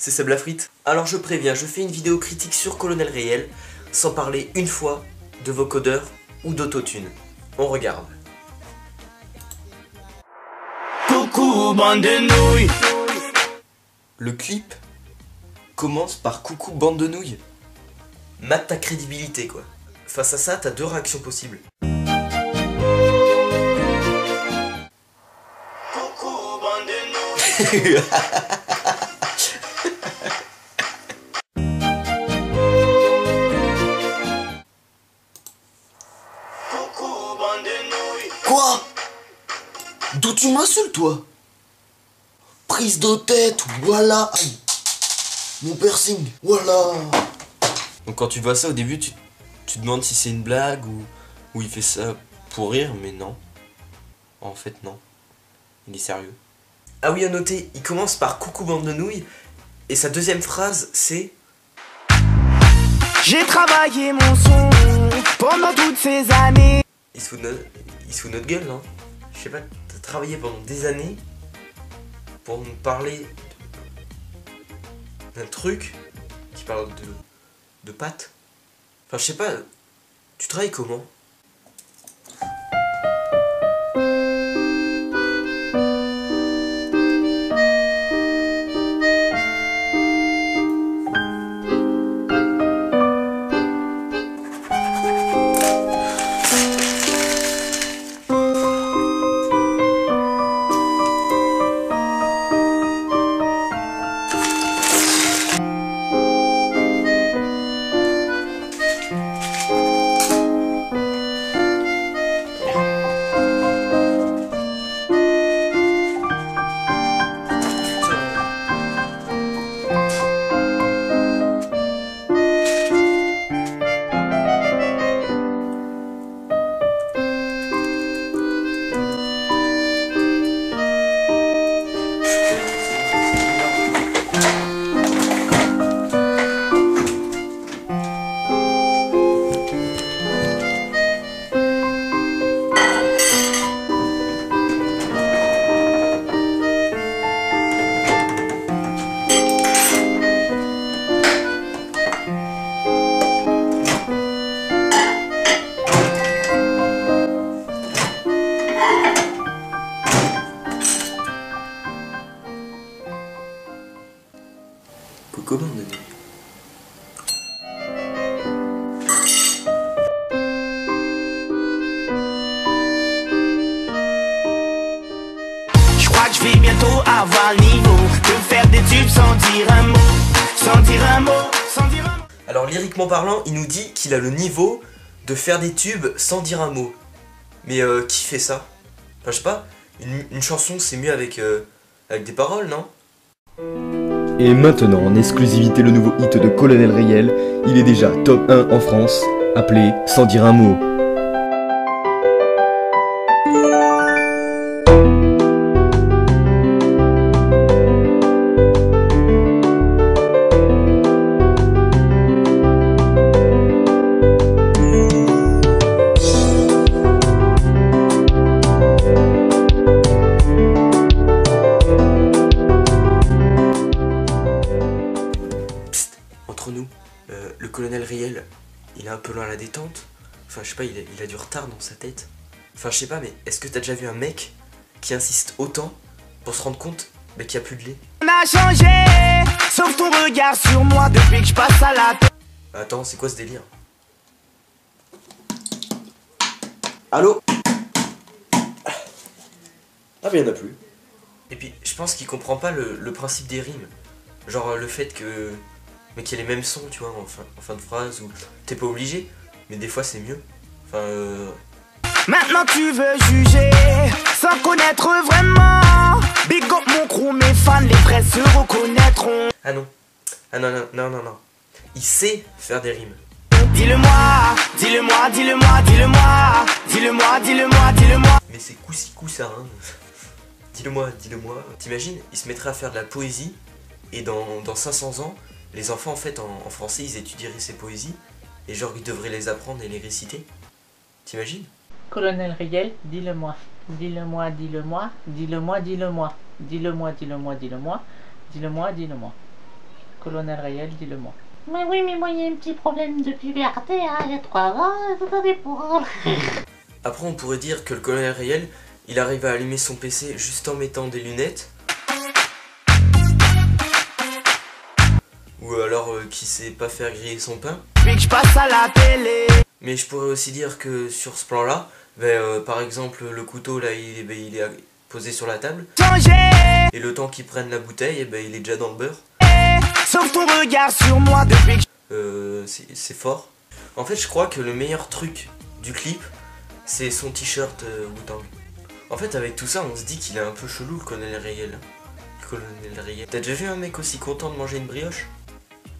c'est Seb Lafrite. Alors je préviens, je fais une vidéo critique sur Colonel Rayel, sans parler une fois de vocodeur ou d'autotune. On regarde. Coucou bande de nouilles. Le clip commence par coucou bande de nouilles. Mate ta crédibilité quoi. Face à ça, t'as deux réactions possibles. Coucou bande de nouilles. Coucou bande de nouilles. Quoi? D'où tu m'insultes, toi? Prise de tête, voilà. Aïe. Mon piercing, voilà. Donc quand tu vois ça au début, tu te demandes si c'est une blague ou il fait ça pour rire, mais non. En fait non. Il est sérieux. Ah oui, à noter, il commence par coucou bande de nouilles, et sa deuxième phrase c'est... J'ai travaillé mon son pendant toutes ces années. Il se fout de notre gueule, non? Je sais pas, t'as travaillé pendant des années pour nous parler d'un truc qui parle de pâtes. Enfin, je sais pas, tu travailles comment? Coucou bande de nouilles. Je crois que je vais bientôt avoir le niveau de faire des tubes sans dire un mot, sans dire un mot, sans dire un mot. Alors lyriquement parlant, il nous dit qu'il a le niveau de faire des tubes sans dire un mot. Mais qui fait ça? Enfin je sais pas, une chanson c'est mieux avec des paroles, non? Et maintenant, en exclusivité, le nouveau hit de Colonel Rayel, il est déjà top 1 en France, appelé Sans dire un mot. Entre nous, le colonel Rayel, il est un peu loin à la détente. Enfin, je sais pas, il a du retard dans sa tête. Enfin, je sais pas, mais est-ce que t'as déjà vu un mec qui insiste autant pour se rendre compte qu'il n'y a plus de lait? On a changé, sauf ton regard sur moi depuis que je passe à la tête. Attends, c'est quoi ce délire? Allô? Ah, mais il y en a plus. Et puis, je pense qu'il comprend pas le principe des rimes. Genre le fait que... Mais qu'il y ait les mêmes sons, tu vois, en fin de phrase, ou t'es pas obligé, mais des fois c'est mieux. Enfin, Maintenant tu veux juger, sans connaître vraiment. Big up mon crew, mes fans, les vrais se reconnaîtront. ah non. Ah non, non, non, non, non. Il sait faire des rimes. Dis-le-moi, dis-le-moi, dis-le-moi, dis-le-moi. Dis-le-moi, dis-le-moi, dis-le-moi. Mais c'est coup-ci, coup-ça, hein. Dis-le-moi, dis-le-moi. T'imagines, il se mettrait à faire de la poésie, et dans 500 ans, les enfants en fait en français ils étudieraient ces poésies et genre ils devraient les apprendre et les réciter. T'imagines? Colonel Rayel, dis-le-moi. Dis-le-moi, dis-le-moi. Dis-le-moi, dis-le-moi. Dis-le-moi, dis-le-moi, dis-le-moi. Dis-le-moi, dis-le-moi. colonel réel, dis-le-moi. Mais oui, mais moi il y a un petit problème de puberté, hein, il y a 3 ans, vous avez pour... Après, on pourrait dire que le colonel réel, il arrive à allumer son PC juste en mettant des lunettes. Ou alors qu'il sait pas faire griller son pain. Puis que je passe à la télé. Mais je pourrais aussi dire que sur ce plan-là, par exemple, le couteau là, il est posé sur la table. Changer. Et le temps qu'il prenne la bouteille, il est déjà dans le beurre. Sauf ton regard sur moi depuis que C'est fort. En fait, je crois que le meilleur truc du clip, c'est son t-shirt Wu-Tang. En fait, avec tout ça, on se dit qu'il est un peu chelou, le colonel réel. Le colonel réel. T'as déjà vu un mec aussi content de manger une brioche?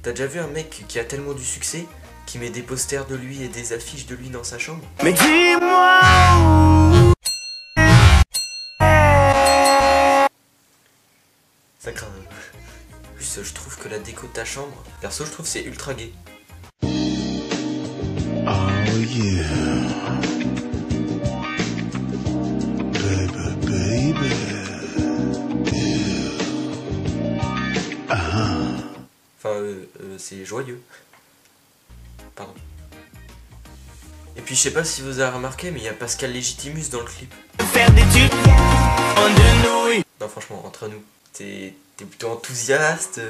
T'as déjà vu un mec qui a tellement du succès, qui met des posters de lui et des affiches de lui dans sa chambre? Mais dis-moi où. Ça craint. En plus, je trouve que la déco de ta chambre, perso, je trouve que c'est ultra gay. Oh yeah. Baby, baby. Enfin, c'est joyeux. Pardon. Et puis, je sais pas si vous avez remarqué, mais il y a Pascal Légitimus dans le clip. Faire des tubes en de nouilles. Non, franchement, entre nous, t'es plutôt enthousiaste.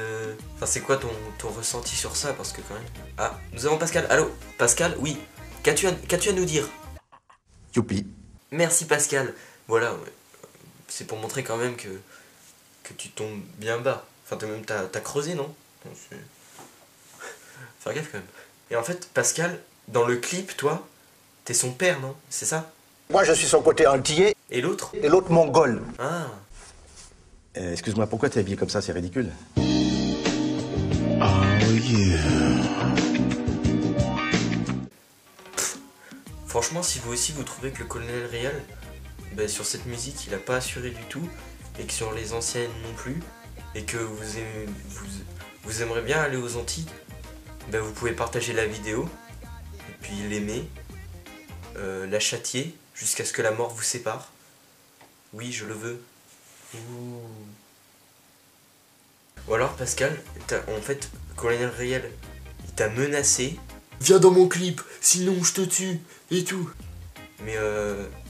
Enfin, c'est quoi ton ressenti sur ça? Parce que quand même... Ah, nous avons Pascal. Allô, Pascal? Oui. Qu'as-tu à nous dire? Youpi. Merci, Pascal. Voilà, ouais. C'est pour montrer quand même que tu tombes bien bas. Enfin, t'as creusé, non? Faire gaffe quand même. Et en fait, Pascal, dans le clip, toi, t'es son père, non? C'est ça? Moi, je suis son côté antillais Et l'autre? et l'autre mongol. Ah. Excuse-moi, pourquoi t'es habillé comme ça? C'est ridicule. Oh yeah. Franchement, si vous aussi vous trouvez que le colonel réel, sur cette musique, il a pas assuré du tout, et que sur les anciennes non plus, et que vous aimeriez bien aller aux Antilles, vous pouvez partager la vidéo, et puis l'aimer, la châtier, jusqu'à ce que la mort vous sépare. Oui, je le veux. Ouh. Ou alors, Pascal, en fait, colonel réel, il t'a menacé. Viens dans mon clip, sinon je te tue, et tout. Mais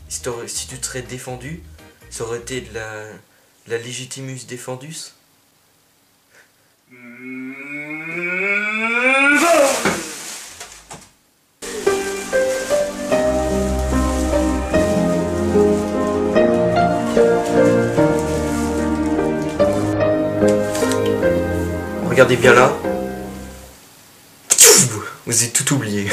si tu te serais défendu, ça aurait été de la légitimus défendus. Regardez bien là. Vous avez tout oublié.